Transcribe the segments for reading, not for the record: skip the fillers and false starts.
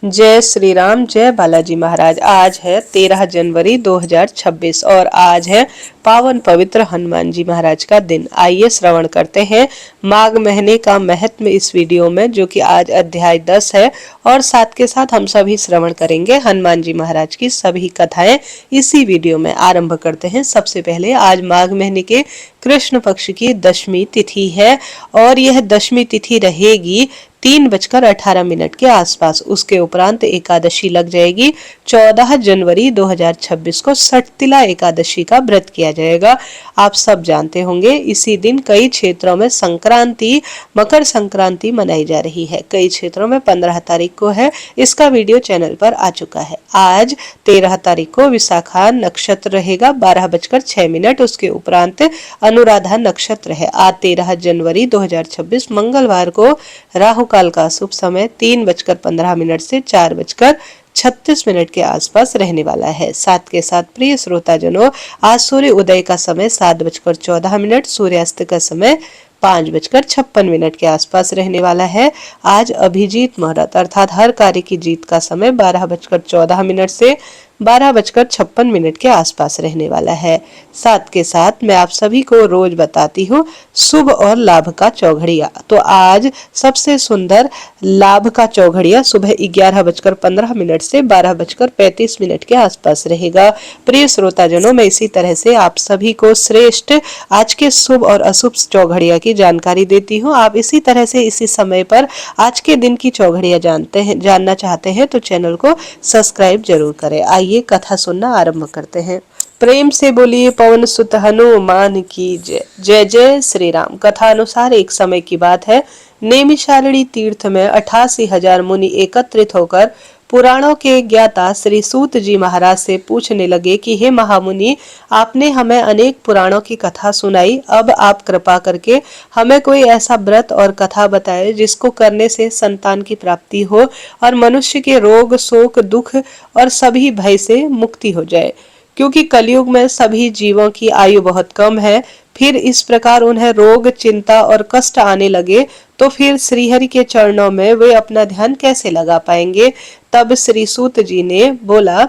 जय श्री राम, जय बालाजी महाराज। आज है 13 जनवरी 2026 और आज है पावन पवित्र हनुमान जी महाराज का दिन। आइए श्रवण करते हैं माघ महीने का महत्व इस वीडियो में, जो कि आज अध्याय 10 है और साथ के साथ हम सभी श्रवण करेंगे हनुमान जी महाराज की सभी कथाएं इसी वीडियो में। आरंभ करते हैं। सबसे पहले आज माघ महीने के कृष्ण पक्ष की दशमी तिथि है और यह दशमी तिथि रहेगी 3:18 के आसपास। उसके उपरांत एकादशी लग जाएगी। 14 जनवरी 2026 को सटतिला एकादशी का व्रत किया जाएगा। आप सब जानते होंगे इसी दिन कई क्षेत्रों में संक्रांति, मकर संक्रांति मनाई जा रही है। कई क्षेत्रों में 15 तारीख को है। इसका वीडियो चैनल पर आ चुका है। आज 13 तारीख को विशाखा नक्षत्र रहेगा 12:06। उसके उपरांत अनुराधा नक्षत्र है। आज 13 जनवरी 2026 मंगलवार को राहु काल का शुभ समय 3:15 से 4:36 के आसपास रहने वाला है। साथ के साथ प्रिय श्रोताजनों, आज सूर्य उदय का समय 7:14, सूर्यास्त का समय 5:56 के आसपास रहने वाला है। आज अभिजीत मुहूर्त अर्थात हर कार्य की जीत का समय 12:14 से 12:56 के आसपास रहने वाला है। साथ के साथ मैं आप सभी को रोज बताती हूँ शुभ और लाभ का चौघड़िया। तो आज सबसे सुंदर लाभ का चौघड़िया सुबह 11:15 से 12:35 के आसपास रहेगा। प्रिय श्रोताजनों, मैं इसी तरह से आप सभी को श्रेष्ठ आज के शुभ और अशुभ चौघड़िया की जानकारी देती हूँ। आप इसी तरह से इसी समय पर आज के दिन की चौघड़िया जानना चाहते हैं तो चैनल को सब्सक्राइब जरूर करें। आइए कथा सुनना आरंभ करते हैं। प्रेम से बोलिए पवन सुत हनुमान की जय। जय जय श्री राम। कथा अनुसार एक समय की बात है। नैमिषारण्य तीर्थ में 88,000 मुनि एकत्रित होकर पुराणों के ज्ञाता श्री सूत जी महाराज से पूछने लगे कि हे महामुनि, आपने हमें अनेक पुराणों की कथा सुनाई। अब आप कृपा करके हमें कोई ऐसा व्रत और कथा बताए जिसको करने से संतान की प्राप्ति हो और मनुष्य के रोग, शोक, दुख और सभी भय से मुक्ति हो जाए। क्योंकि कलयुग में सभी जीवों की आयु बहुत कम है। फिर इस प्रकार उन्हें रोग, चिंता और कष्ट आने लगे तो फिर श्रीहरि के चरणों में वे अपना ध्यान कैसे लगा पाएंगे। तब श्री सूत जी ने बोला,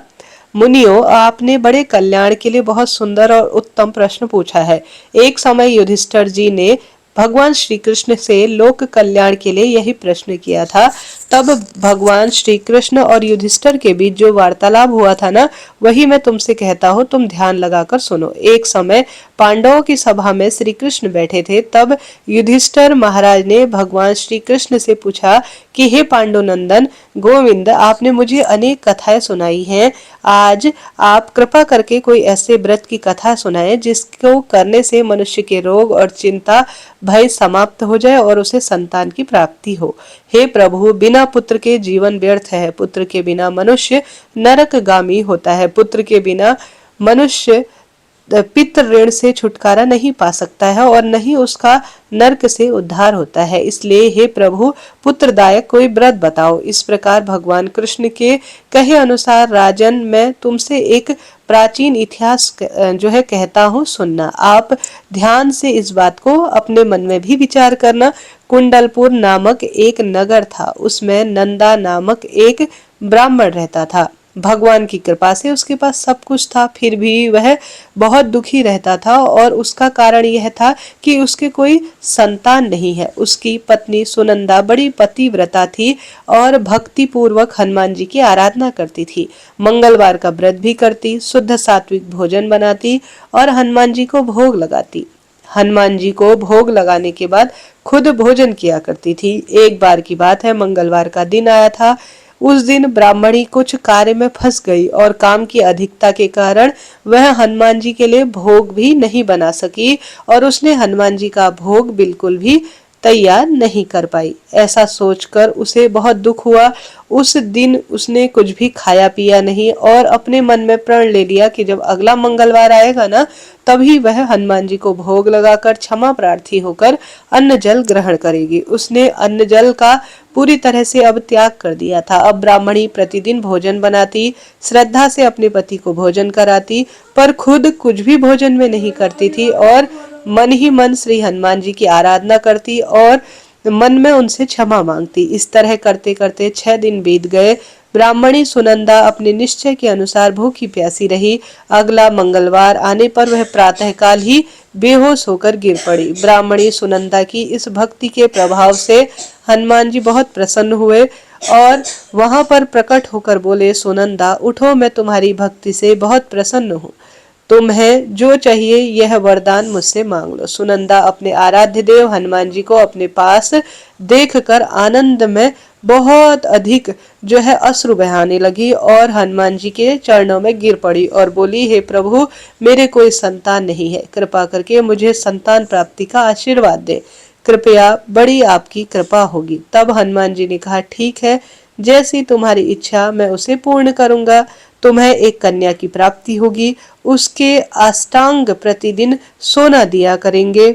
मुनियों, आपने बड़े कल्याण के लिए बहुत सुंदर और उत्तम प्रश्न पूछा है। एक समय युधिष्ठिर जी ने भगवान श्री कृष्ण से लोक कल्याण के लिए यही प्रश्न किया था। तब भगवान श्री कृष्ण और युधिष्ठिर के बीच जो वार्तालाप हुआ था ना, वही मैं तुमसे कहता हूँ, तुम ध्यान लगाकर सुनो। एक समय पांडवों की सभा में श्री कृष्ण बैठे थे। तब युधिष्ठिर महाराज ने भगवान श्री कृष्ण से पूछा कि हे पांडुनंदन गोविंद, आपने मुझे अनेक कथाएं सुनाई हैं। आज आप कृपा करके कोई ऐसे व्रत की कथा सुनाएं जिसको करने से मनुष्य के रोग और चिंता, भय समाप्त हो जाए और उसे संतान की प्राप्ति हो। हे प्रभु, बिना पुत्र के जीवन व्यर्थ है। पुत्र के बिना मनुष्य नरकगामी होता है। पुत्र के बिना मनुष्य पितृ ऋण से छुटकारा नहीं पा सकता है और नहीं उसका नरक से उद्धार होता है। इसलिए हे प्रभु, पुत्रदायक कोई व्रत बताओ। इस प्रकार भगवान कृष्ण के कहे अनुसार राजन, मैं तुमसे एक प्राचीन इतिहास जो है कहता हूँ, सुनना। आप ध्यान से इस बात को अपने मन में भी विचार करना। कुंडलपुर नामक एक नगर था। उसमें नंदा नामक एक ब्राह्मण रहता था। भगवान की कृपा से उसके पास सब कुछ था, फिर भी वह बहुत दुखी रहता था और उसका कारण यह था कि उसके कोई संतान नहीं है। उसकी पत्नी सुनंदा बड़ी पतिव्रता थी और भक्ति पूर्वक हनुमान जी की आराधना करती थी। मंगलवार का व्रत भी करती, शुद्ध सात्विक भोजन बनाती और हनुमान जी को भोग लगाती। हनुमान जी को भोग लगाने के बाद खुद भोजन किया करती थी। एक बार की बात है, मंगलवार का दिन आया था। उस दिन ब्राह्मणी कुछ कार्य में फंस गई और काम की अधिकता के कारण वह हनुमान जी के लिए भोग भी नहीं बना सकी और उसने हनुमान जी का भोग बिल्कुल भी तैयार नहीं कर पाई। ऐसा सोचकर उसे बहुत दुख हुआ। उस दिन उसने कुछ भी खाया पिया नहीं और अपने मन में प्रण ले लिया कि जब अगला मंगलवार आएगा ना, तभी वह हनुमान जी को भोग लगाकर क्षमा प्रार्थी होकर अन्न जल ग्रहण करेगी। उसने अन्न जल का पूरी तरह से अब त्याग कर दिया था। अब ब्राह्मणी प्रतिदिन भोजन बनाती, श्रद्धा से अपने पति को भोजन कराती, पर खुद कुछ भी भोजन में नहीं करती थी और मन ही मन श्री हनुमान जी की आराधना करती और मन में उनसे क्षमा मांगती। इस तरह करते करते 6 दिन बीत गए। ब्राह्मणी सुनंदा अपने निश्चय के अनुसार भूखी प्यासी रही। अगला मंगलवार आने पर वह प्रातःकाल ही बेहोश होकर गिर पड़ी। ब्राह्मणी सुनंदा की इस भक्ति के प्रभाव से हनुमान जी बहुत प्रसन्न हुए और वहां पर प्रकट होकर बोले, सुनंदा उठो, मैं तुम्हारी भक्ति से बहुत प्रसन्न हूँ। तुम्हें जो चाहिए यह वरदान मुझसे मांग लो। सुनंदा अपने आराध्य देव हनुमान जी को अपने पास देखकर आनंद में बहुत अधिक अश्रु बहाने लगी और हनुमान जी के चरणों में गिर पड़ी और बोली, हे प्रभु, मेरे कोई संतान नहीं है, कृपा करके मुझे संतान प्राप्ति का आशीर्वाद दे, कृपया बड़ी आपकी कृपा होगी। तब हनुमान जी ने कहा, ठीक है, जैसी तुम्हारी इच्छा मैं उसे पूर्ण करूंगा। तुम्हें एक कन्या की प्राप्ति होगी, उसके अष्टांग प्रतिदिन सोना दिया करेंगे।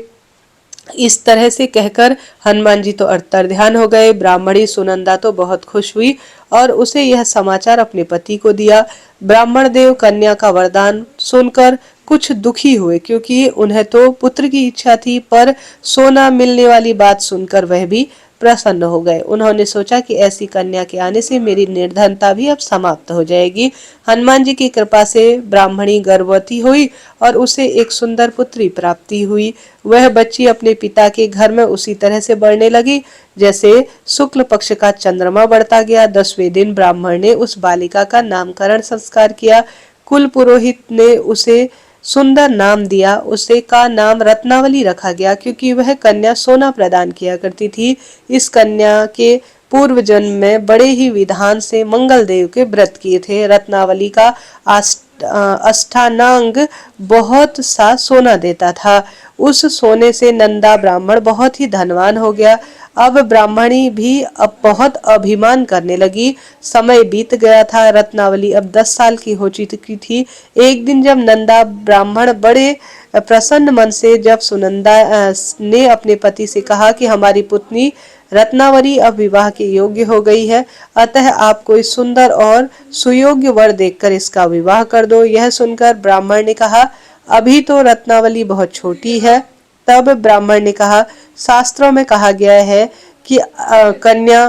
इस तरह से कहकर हनुमान जी तो अंतर्ध्यान हो गए। ब्राह्मणी सुनंदा तो बहुत खुश हुई और उसे यह समाचार अपने पति को दिया। ब्राह्मण देव कन्या का वरदान सुनकर कुछ दुखी हुए, क्योंकि उन्हें तो पुत्र की इच्छा थी, पर सोना मिलने वाली बात सुनकर वह भी प्रसन्न हो गए। उन्होंने सोचा कि ऐसी कन्या के आने से मेरी निर्धनता भी अब समाप्त हो जाएगी। हनुमान जी की कृपा से ब्राह्मणी गर्भवती हुई और उसे एक सुंदर पुत्री प्राप्ति हुई। वह बच्ची अपने पिता के घर में उसी तरह से बढ़ने लगी जैसे शुक्ल पक्ष का चंद्रमा बढ़ता गया। 10वें दिन ब्राह्मण ने उस बालिका का नामकरण संस्कार किया। कुल पुरोहित ने उसे सुंदर नाम दिया। उसे का नाम रत्नावली रखा गया, क्योंकि वह कन्या सोना प्रदान किया करती थी। इस कन्या के पूर्व जन्म में बड़े ही विधान से मंगल देव के व्रत किए थे। रत्नावली का अष्टांग बहुत सा सोना देता था। उस सोने से नंदा ब्राह्मण बहुत ही धनवान हो गया। अब ब्राह्मणी भी अब बहुत अभिमान करने लगी। समय बीत गया था। रत्नावली अब 10 साल की हो चुकी थी। एक दिन जब नंदा ब्राह्मण बड़े प्रसन्न मन से जब सुनंदा ने अपने पति से कहा कि हमारी पुत्री रत्नावली अब विवाह के योग्य हो गई है, अतः आप कोई सुंदर और सुयोग्य वर देखकर इसका विवाह कर दो। यह सुनकर ब्राह्मण ने कहा, अभी तो रत्नावली बहुत छोटी है। तब ब्राह्मण ने कहा, शास्त्रों में कहा गया है कि कन्या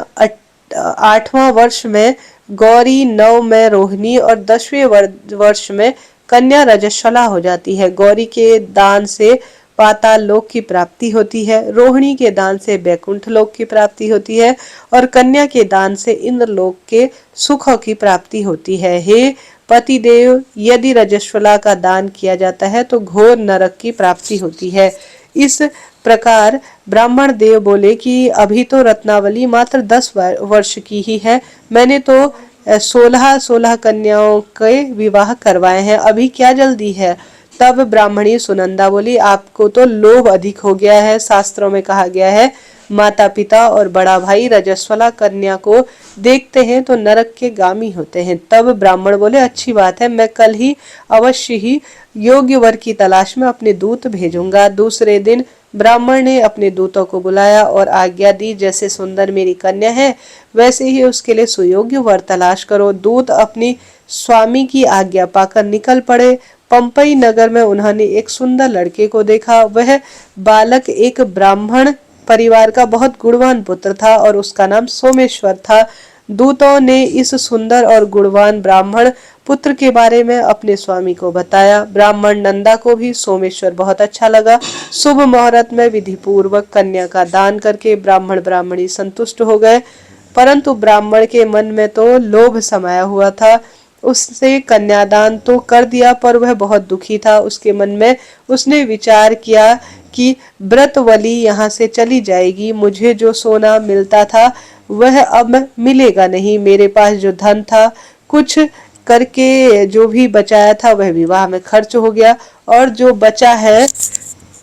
8वां वर्ष में गौरी, 9 में रोहिणी और 10वें वर्ष में कन्या रजस्वला हो जाती है। गौरी के दान से पाताल लोक की प्राप्ति होती है, रोहिणी के दान से बैकुंठ लोक की प्राप्ति होती है और कन्या के दान से इंद्र लोक के सुखों की प्राप्ति होती है। हे पति देव, यदि रजस्वला का दान किया जाता है तो घोर नरक की प्राप्ति होती है। इस प्रकार ब्राह्मण देव बोले कि अभी तो रत्नावली मात्र 10 वर्ष की ही है। मैंने तो 16 कन्याओं के विवाह करवाए हैं, अभी क्या जल्दी है। तब ब्राह्मणी सुनंदा बोली, आपको तो लोभ अधिक हो गया है। शास्त्रों में कहा गया है, माता पिता और बड़ा भाई रजस्वला कन्या को देखते हैं तो नरक के गामी होते हैं। तब ब्राह्मण बोले, अच्छी बात है, मैं कल ही अवश्य ही योग्य वर की तलाश में अपने दूत भेजूंगा। दूसरे दिन ब्राह्मण ने अपने दूतों को बुलाया और आज्ञा दी, जैसे सुंदर मेरी कन्या है वैसे ही उसके लिए सुयोग्य वर तलाश करो। दूत अपनी स्वामी की आज्ञा पाकर निकल पड़े। पंपई नगर में उन्होंने एक सुंदर लड़के को देखा। वह बालक एक ब्राह्मण परिवार का बहुत गुणवान पुत्र था और उसका नाम सोमेश्वर था। दूतों ने इस सुंदर और गुणवान ब्राह्मण पुत्र के बारे में अपने स्वामी को बताया। ब्राह्मण नंदा को भी सोमेश्वर बहुत अच्छा लगा। शुभ मुहूर्त में विधि पूर्वक कन्या का दान करके ब्राह्मण ब्राह्मणी संतुष्ट हो गए, परंतु ब्राह्मण के मन में तो लोभ समाया हुआ था। उससे कन्यादान तो कर दिया, पर वह बहुत दुखी था। उसके मन में उसने विचार किया कि व्रतवली यहाँ से चली जाएगी, मुझे जो सोना मिलता था वह अब मिलेगा नहीं। मेरे पास जो धन था कुछ करके जो भी बचाया था वह विवाह में खर्च हो गया और जो बचा है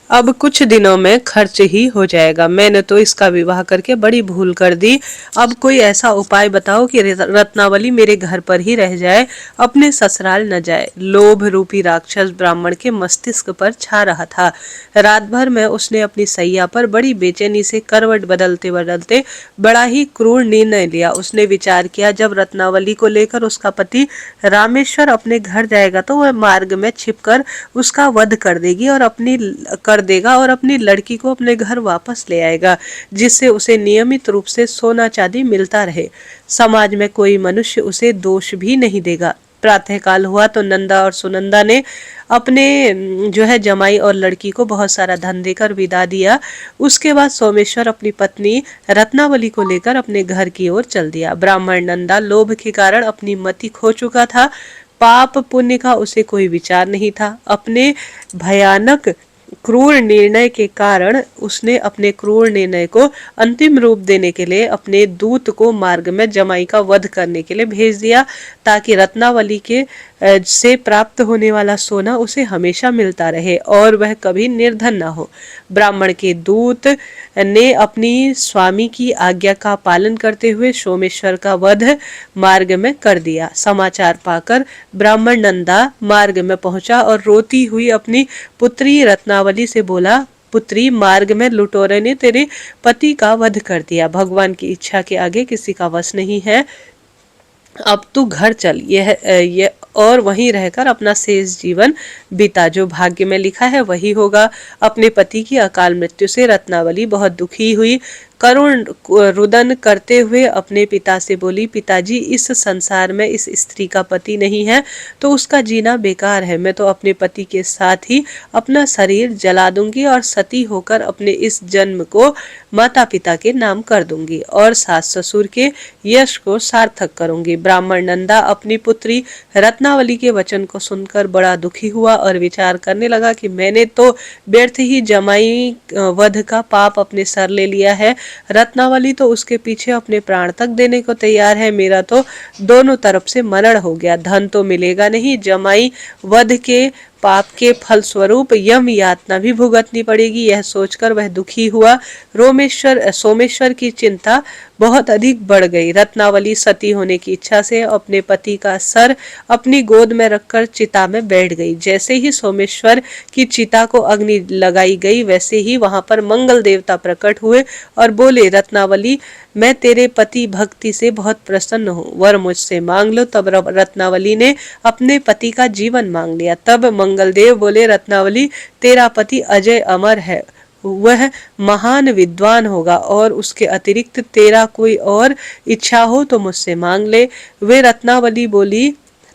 अब कुछ दिनों में खर्च ही हो जाएगा। मैंने तो इसका विवाह करके बड़ी भूल कर दी। अब कोई ऐसा उपाय बताओ कि रत्नावली मेरे घर पर ही रह जाए, अपने ससुराल न जाए। लोभ रूपी राक्षस ब्राह्मण के मस्तिष्क पर छा रहा था। रात भर में उसने अपनी सैया पर बड़ी बेचैनी से करवट बदलते बदलते बड़ा ही क्रूर निर्णय लिया। उसने विचार किया, जब रत्नावली को लेकर उसका पति रामेश्वर अपने घर जाएगा तो वह मार्ग में छिपकर उसका वध कर देगी और अपनी कर देगा और अपनी लड़की को अपने घर वापस ले आएगा, जिससे उसे नियमित रूप से सोना चांदी मिलता रहे। समाज में कोई मनुष्य उसे दोष भी नहीं देगा। प्रातःकाल हुआ तो नंदा और सुनंदा ने अपने जो है जमाई और लड़की को बहुत सारा धन देकर विदा दिया। उसके बाद सोमेश्वर अपनी पत्नी रत्नावली को लेकर अपने घर की ओर चल दिया। ब्राह्मण नंदा लोभ के कारण अपनी मति खो चुका था। पाप पुण्य का उसे कोई विचार नहीं था। अपने भयानक क्रूर निर्णय के कारण उसने अपने क्रूर निर्णय को अंतिम रूप देने के लिए अपने दूत को मार्ग में जमाई का वध करने के लिए भेज दिया, ताकि रत्नावली के से प्राप्त होने वाला सोना उसे हमेशा मिलता रहे और वह कभी निर्धन न हो। ब्राह्मण के दूत ने अपनी स्वामी की आज्ञा का पालन करते हुए सोमेश्वर का वध मार्ग में कर दिया। समाचार पाकर ब्राह्मण नंदा मार्ग में पहुंचा और रोती हुई अपनी पुत्री रत्नावली से बोला, पुत्री, मार्ग में लुटेरे ने तेरे पति का वध कर दिया। भगवान की इच्छा के आगे किसी का वश नहीं है। अब तू घर चल, यह और वहीं रहकर अपना शेष जीवन बिता। जो भाग्य में लिखा है वही होगा। अपने पति की अकाल मृत्यु से रत्नावली बहुत दुखी हुई। करुण रुदन करते हुए अपने पिता से बोली, पिताजी, इस संसार में इस स्त्री का पति नहीं है तो उसका जीना बेकार है। मैं तो अपने पति के साथ ही अपना शरीर जला दूंगी और सती होकर अपने इस जन्म को माता पिता के नाम कर दूंगी और सास ससुर के यश को सार्थक करूंगी। ब्राह्मण नंदा अपनी पुत्री रत्नावली के वचन को सुनकर बड़ा दुखी हुआ और विचार करने लगा कि मैंने तो व्यर्थ ही जमाई वध का पाप अपने सर ले लिया है। रत्नावली तो उसके पीछे अपने प्राण तक देने को तैयार है। मेरा तो दोनों तरफ से मरण हो गया। धन तो मिलेगा नहीं, जमाई वध के पाप के फल स्वरूप यम यातना भी भुगतनी पड़ेगी। यह सोचकर वह दुखी हुआ। सोमेश्वर की चिंता बहुत अधिक बढ़ गई। रत्नावली सती होने की इच्छा से अपने पति का सर अपनी गोद में रखकर चिता में बैठ गई। जैसे ही सोमेश्वर की चिता को अग्नि लगाई गई, वैसे ही वहां पर मंगल देवता प्रकट हुए और बोले, रत्नावली, मैं तेरे पति भक्ति से बहुत प्रसन्न हूँ, वर मुझसे मांग लो। तब रत्नावली ने अपने पति का जीवन मांग लिया। तब मंगलदेव बोले, रत्नावली, तेरा पति अजय अमर है, वह महान विद्वान होगा और उसके अतिरिक्त तेरा कोई और इच्छा हो तो मुझसे मांग ले।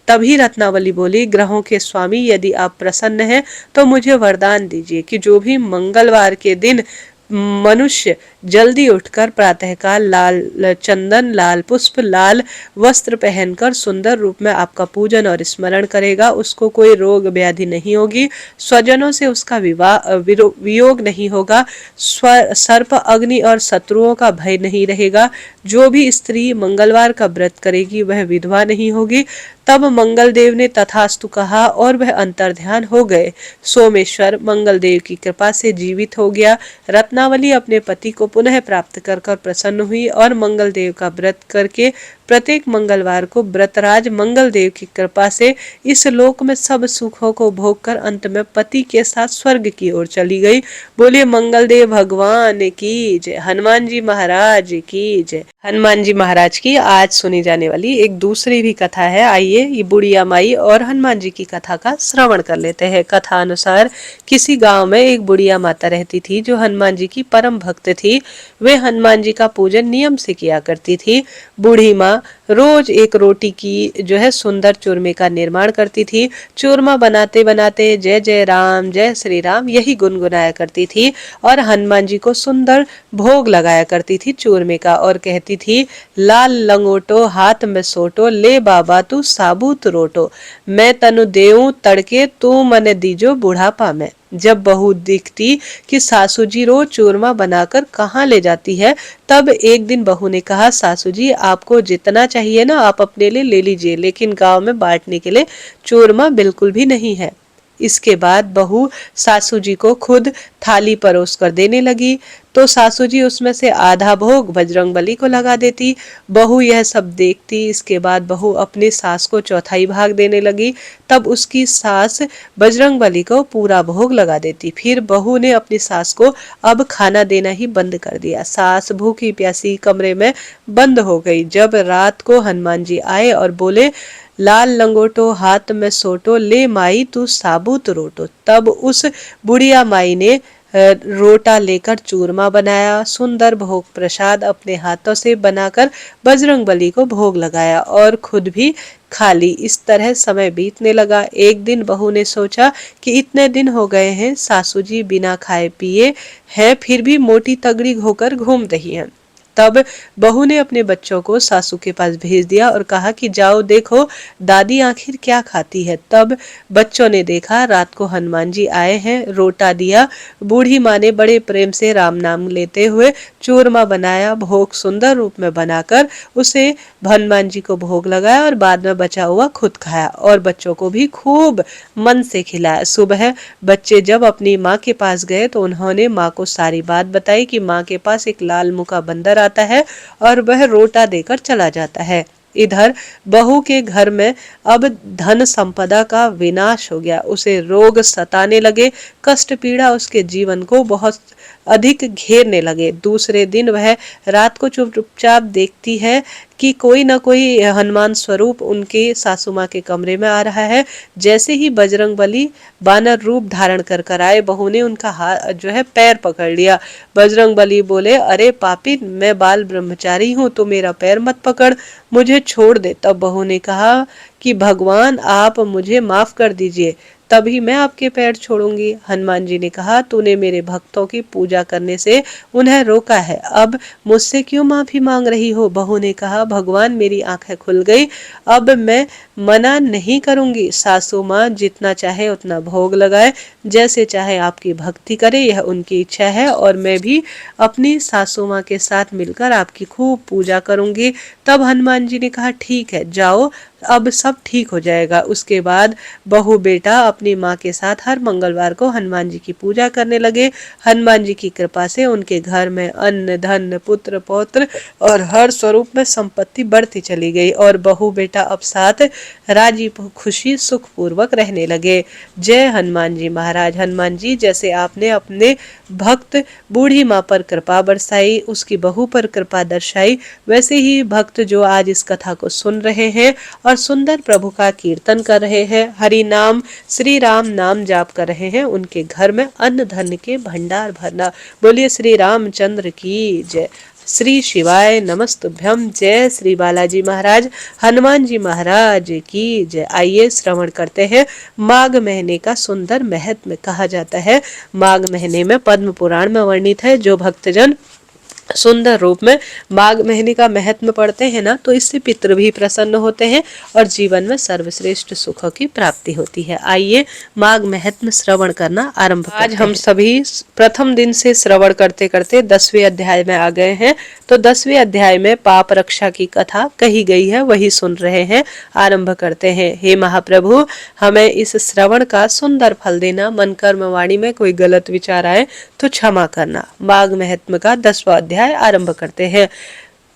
तभी रत्नावली बोली, ग्रहों के स्वामी, यदि आप प्रसन्न हैं तो मुझे वरदान दीजिए कि जो भी मंगलवार के दिन मनुष्य जल्दी उठकर प्रातःकाल लाल चंदन, लाल पुष्प, लाल वस्त्र पहनकर सुंदर रूप में आपका पूजन और स्मरण करेगा, उसको कोई रोग व्याधि नहीं होगी, स्वजनों से उसका वियोग नहीं होगा, सर्प, अग्नि और शत्रुओं का भय नहीं रहेगा। जो भी स्त्री मंगलवार का व्रत करेगी वह विधवा नहीं होगी। तब मंगलदेव ने तथास्तु कहा और वह अंतर्ध्यान हो गए। सोमेश्वर मंगलदेव की कृपा से जीवित हो गया। रत्नावली अपने पति को पुनः प्राप्त कर प्रसन्न हुई और मंगलदेव का व्रत करके प्रत्येक मंगलवार को व्रतराज मंगलदेव की कृपा से इस लोक में सब सुखों को भोग कर अंत में पति के साथ स्वर्ग की ओर चली गई। बोलिए मंगलदेव भगवान की जय, हनुमान जी महाराज की जय। हनुमान जी महाराज की आज सुनी जाने वाली एक दूसरी भी कथा है। आइए ये बुढ़िया माई और हनुमान जी की कथा का श्रवण कर लेते हैं। कथा अनुसार किसी गांव में एक बुढ़िया माता रहती थी जो हनुमान जी की परम भक्त थी। वे हनुमान जी का पूजन नियम से किया करती थी। बूढ़ी माँ रोज एक रोटी की जो है सुंदर चूरमे का निर्माण करती थी। चूरमा बनाते बनाते जय जय राम, जय श्री राम यही गुनगुनाया करती थी और हनुमान जी को सुंदर भोग लगाया करती थी चूरमे का और कहती थी, लाल लंगोटो हाथ में सोटो, ले बाबा तू साबूत रोटो, मैं तनु देऊं तड़के, तू मन दीजो बुढ़ापा में। जब बहू दिखती कि सासू जी रोज चूरमा बनाकर कहाँ ले जाती है, तब एक दिन बहू ने कहा, सासू जी आपको जितना चाहिए ना आप अपने लिए ले लीजिए, लेकिन गांव में बांटने के लिए चूरमा बिल्कुल भी नहीं है। इसके बाद बहू सासू जी को खुद थाली परोस कर देने लगी तो सासू जी उसमें से आधा भोग बजरंगबली को लगा देती। बहू यह सब देखती। इसके बाद बहू अपनी सास को चौथाई भाग देने लगी। तब उसकी सास बजरंगबली को पूरा भोग लगा देती। फिर बहू ने अपनी सास को अब खाना देना ही बंद कर दिया। सास भूखी प्यासी कमरे में बंद हो गई। जब रात को हनुमान जी आए और बोले, लाल लंगोटो हाथ में सोटो, ले माई तू साबुत रोटो। तब उस बुढ़िया माई ने रोटा लेकर चूरमा बनाया, सुंदर भोग प्रसाद अपने हाथों से बनाकर बजरंगबली को भोग लगाया और खुद भी खा ली। इस तरह समय बीतने लगा। एक दिन बहू ने सोचा कि इतने दिन हो गए हैं सासू जी बिना खाए पिए हैं, फिर भी मोटी तगड़ी होकर घूम रही हैं। तब बहू ने अपने बच्चों को सासू के पास भेज दिया और कहा कि जाओ देखो दादी आखिर क्या खाती है। तब बच्चों ने देखा रात को हनुमान जी आए हैं, रोटा दिया। बूढ़ी माँ ने बड़े प्रेम से राम नाम लेते हुए चूरमा बनाया, भोग सुंदर रूप में बनाकर उसे हनुमान जी को भोग लगाया और बाद में बचा हुआ खुद खाया और बच्चों को भी खूब मन से खिलाया। सुबह बच्चे जब अपनी माँ के पास गए तो उन्होंने माँ को सारी बात बताई कि माँ के पास एक लाल मुंह का बंदर आता है और वह रोटा देकर चला जाता है। इधर बहू के घर में अब धन संपदा का विनाश हो गया। उसे रोग सताने लगे, कष्ट पीड़ा उसके जीवन को बहुत अधिक घेरने लगे। दूसरे दिन वह रात को चुपचाप देखती है कि कोई न कोई हनुमान स्वरूप उनके सासू माँ के कमरे में आ रहा है। जैसे ही बजरंगबली बानर रूप धारण कर आए, बहू ने उनका हाथ पैर पकड़ लिया। बजरंगबली बोले, अरे पापी, मैं बाल ब्रह्मचारी हूँ, तो मेरा पैर मत पकड़, मुझे छोड़ दे। तब बहू ने कहा कि भगवान आप मुझे माफ कर दीजिए, तभी मैं आपके पैर छोड़ूंगी। हनुमान जी ने कहा, तूने मेरे भक्तों की पूजा करने से उन्हें रोका है, अब मुझसे क्यों माफी मांग रही हो। बहू ने कहा, भगवान मेरी आंखें खुल गई, अब मैं मना नहीं करूंगी। सासू माँ जितना चाहे उतना भोग लगाए, जैसे चाहे आपकी भक्ति करे, यह उनकी इच्छा है और मैं भी अपनी सासू माँ के साथ मिलकर आपकी खूब पूजा करूंगी। तब हनुमान जी ने कहा, ठीक है जाओ, अब सब ठीक हो जाएगा। उसके बाद बहू बेटा अपनी माँ के साथ हर मंगलवार को हनुमान जी की पूजा करने लगे। हनुमान जी की कृपा से उनके घर में अन्न धन पुत्र पौत्र और हर स्वरूप में संपत्ति बढ़ती चली गई और बहू बेटा अब साथ राजी खुशी सुख पूर्वक रहने लगे। जय हनुमान जी महाराज। हनुमान जी, जैसे आपने अपने भक्त बूढ़ी माँ पर कृपा बरसाई, उसकी बहू पर कृपा दर्शाई, वैसे ही भक्त जो आज इस कथा को सुन रहे हैं और सुंदर प्रभु का कीर्तन कर रहे हैं, हरि नाम श्री राम नाम जाप कर रहे हैं, उनके घर में अन्न धन के भंडार भरना। बोलिए श्री रामचंद्र की जय। श्री शिवाय नमस्तुभ्यम। जय श्री बालाजी महाराज, हनुमान जी महाराज की जय। आइए श्रवण करते हैं माघ महीने का सुंदर महत्व। कहा जाता है माघ महीने में पद्म पुराण में वर्णित है, जो भक्तजन सुंदर रूप में माघ महीने का महत्व पढ़ते हैं ना, तो इससे पितृ भी प्रसन्न होते हैं और जीवन में सर्वश्रेष्ठ सुखों की प्राप्ति होती है। आइए माघ महत्व श्रवण करना आरंभ करते हैं। आज हम सभी प्रथम दिन से श्रवण करते करते 10वें अध्याय में आ गए हैं। तो 10वें अध्याय में पाप रक्षा की कथा कही गई है, वही सुन रहे हैं। आरंभ करते हैं। हे महाप्रभु, हमें इस श्रवण का सुंदर फल देना। मन कर्म वाणी में कोई गलत विचार आए तो क्षमा करना। माघ महत्व का 10वां अध्याय आरंभ करते हैं।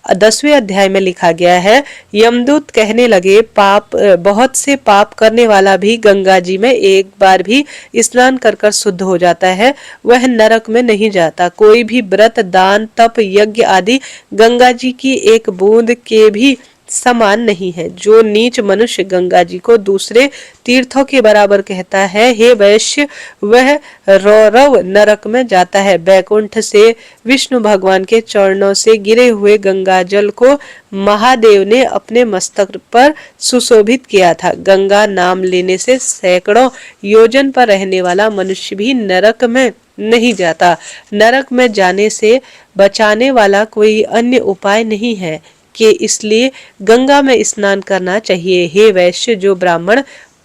10वें अध्याय में लिखा गया है, यमदूत कहने लगे, पाप बहुत से पाप करने वाला भी गंगा जी में एक बार भी स्नान कर शुद्ध हो जाता है, वह नरक में नहीं जाता। कोई भी व्रत दान तप यज्ञ आदि गंगा जी की एक बूंद के भी समान नहीं है। जो नीच मनुष्य गंगा जी को दूसरे तीर्थों के बराबर कहता है, हे वैश्य, वह रौरव नरक में जाता है। बैकुंठ से विष्णु भगवान के चरणों से गिरे हुए गंगा जल को महादेव ने अपने मस्तक पर सुशोभित किया था। गंगा नाम लेने से सैकड़ों योजन पर रहने वाला मनुष्य भी नरक में नहीं जाता। नरक में जाने से बचाने वाला कोई अन्य उपाय नहीं है कि इसलिए गंगा में स्नान करना चाहिए। हे वैश्य, जो ब्राह्मण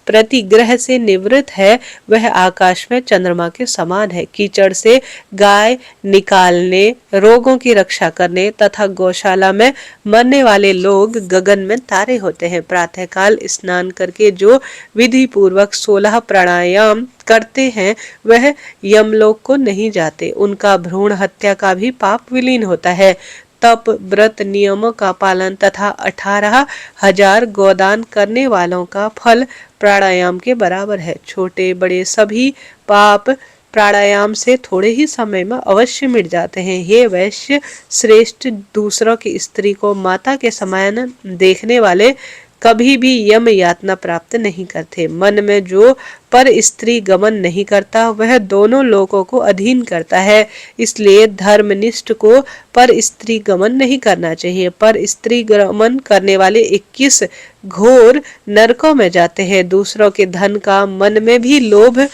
प्रतिग्रह से निवृत्त है, वह आकाश में चंद्रमा के समान है। कीचड़ से गाय निकालने, रोगों की रक्षा करने तथा गौशाला में मरने वाले लोग गगन में तारे होते हैं। प्रातःकाल स्नान करके जो विधि पूर्वक 16 प्राणायाम करते हैं, वह यमलोक को नहीं जाते। उनका भ्रूण हत्या का भी पाप विलीन होता है। तप व्रत नियमों का पालन तथा 18,000 गोदान करने वालों का फल प्राणायाम के बराबर है। छोटे बड़े सभी पाप प्राणायाम से थोड़े ही समय में अवश्य मिट जाते हैं। हे वैश्य श्रेष्ठ, दूसरों की स्त्री को माता के समान देखने वाले कभी भी यम यातना प्राप्त नहीं करते। मन में जो पर स्त्री गमन नहीं करता वह दोनों लोकों को अधीन करता है। इसलिए धर्मनिष्ठ को पर स्त्री गमन नहीं करना चाहिए। पर स्त्री गमन करने वाले 21 घोर नरकों में जाते हैं। दूसरों के धन का मन में भी लोभ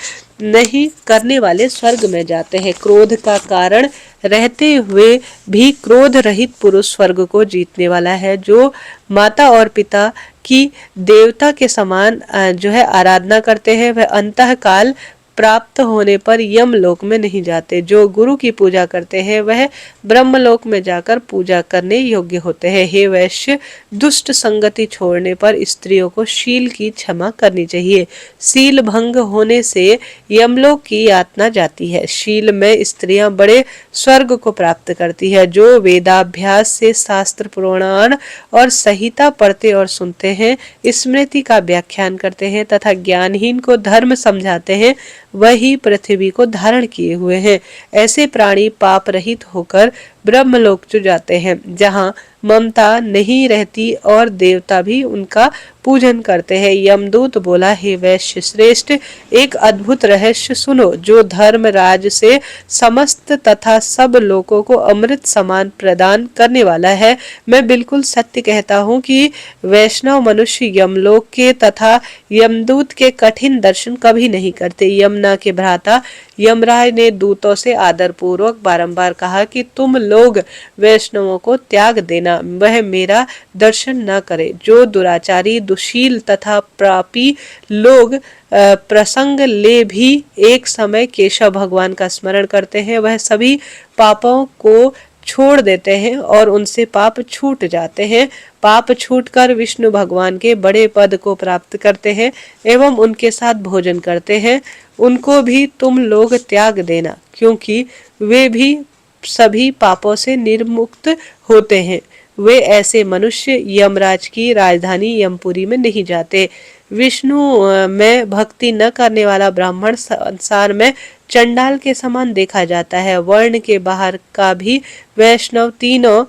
नहीं करने वाले स्वर्ग में जाते हैं। क्रोध का कारण रहते हुए भी क्रोध रहित पुरुष स्वर्ग को जीतने वाला है। जो माता और पिता की देवता के समान जो है आराधना करते हैं वह अंतःकाल प्राप्त होने पर यम लोक में नहीं जाते। जो गुरु की पूजा करते हैं वह ब्रह्मलोक में जाकर पूजा करने योग्य होते हैं। हे वैश्य, दुष्ट संगति छोड़ने पर स्त्रियों को शील की क्षमा करनी चाहिए। शील भंग होने से यमलोक की यातना जाती है। शील में स्त्रियां बड़े स्वर्ग को प्राप्त करती है। जो वेदाभ्यास से शास्त्र पुराण और संहिता पढ़ते और सुनते हैं, स्मृति का व्याख्यान करते हैं तथा ज्ञानहीन को धर्म समझाते हैं, वही पृथ्वी को धारण किए हुए हैं। ऐसे प्राणी पाप रहित होकर ब्रह्मलोक को जाते हैं, जहाँ ममता नहीं रहती और देवता भी उनका पूजन करते हैं। यमदूत बोला, हे वैश्य श्रेष्ठ, एक अद्भुत रहस्य सुनो। जो धर्म राज से समस्त तथा सब लोगों को अमृत समान प्रदान करने वाला है, मैं बिल्कुल सत्य कहता हूँ कि वैष्णव मनुष्य यमलोक के तथा यमदूत के कठिन दर्शन कभी नहीं करते। यमुना के भ्राता यमराज ने दूतों से आदर पूर्वक बारंबार कहा कि तुम लोग वैष्णवों को त्याग देना, वह मेरा दर्शन न करे। जो दुराचारी, दुशील तथा पापी लोग प्रसंग ले भी एक समय केशव भगवान का स्मरण करते हैं, वह सभी पापों को छोड़ देते हैं और उनसे पाप छूट जाते हैं। पाप छूटकर विष्णु भगवान के बड़े पद को प्राप्त करते हैं एवं उनके साथ भोजन करते हैं। उनको भी तुम लोग त्याग देना, क्योंकि वे भी सभी पापों से निर्मुक्त होते हैं। वे ऐसे मनुष्य यमराज की राजधानी यमपुरी में नहीं जाते। विष्णु में भक्ति न करने वाला ब्राह्मण संसार में चंडाल के समान देखा जाता है। वर्ण के बाहर का भी वैष्णव तीनों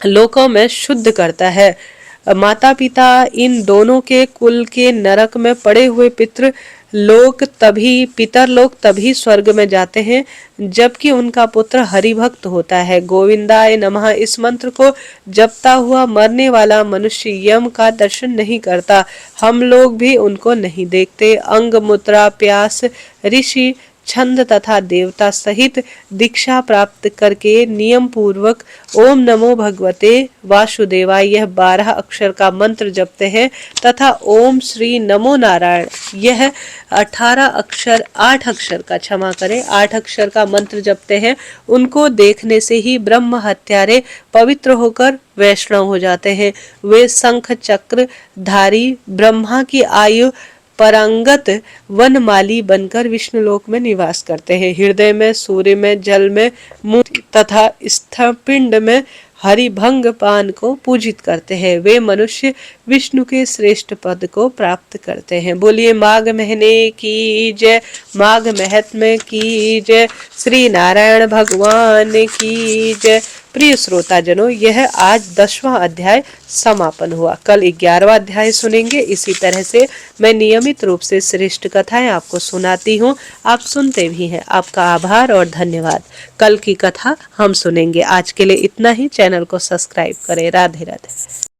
लोकों में शुद्ध करता है। माता पिता इन दोनों के कुल के नरक में पड़े हुए पितर लोग तभी स्वर्ग में जाते हैं जबकि उनका पुत्र हरिभक्त होता है। गोविंदाय नमः इस मंत्र को जपता हुआ मरने वाला मनुष्य यम का दर्शन नहीं करता। हम लोग भी उनको नहीं देखते। अंग मुद्रा प्यास ऋषि छंद तथा देवता सहित दीक्षा प्राप्त करके नियम पूर्वक ओम नमो भगवते वासुदेवाय यह 12 अक्षर का मंत्र जपते हैं तथा ओम श्री नमो नारायण यह 8 अक्षर का 8 अक्षर का मंत्र जपते हैं। उनको देखने से ही ब्रह्म हत्यारे पवित्र होकर वैष्णव हो जाते हैं। वे शंख चक्र धारी ब्रह्मा की आयु परांगत वनमाली बनकर विष्णुलोक में निवास करते हैं। हृदय में, सूर्य में, जल में, मूर्ति तथा स्थपिंड में हरिभंग पान को पूजित करते हैं। वे मनुष्य विष्णु के श्रेष्ठ पद को प्राप्त करते हैं। बोलिए माघ महीने की जय, माघ महत्म की जय, श्री नारायण भगवान की जय। प्रिय श्रोता जनों, यह आज 10वां अध्याय समापन हुआ। कल 11वां अध्याय सुनेंगे। इसी तरह से मैं नियमित रूप से श्रेष्ठ कथाएं आपको सुनाती हूँ, आप सुनते भी हैं। आपका आभार और धन्यवाद। कल की कथा हम सुनेंगे। आज के लिए इतना ही। चैनल को सब्सक्राइब करें। राधे राधे।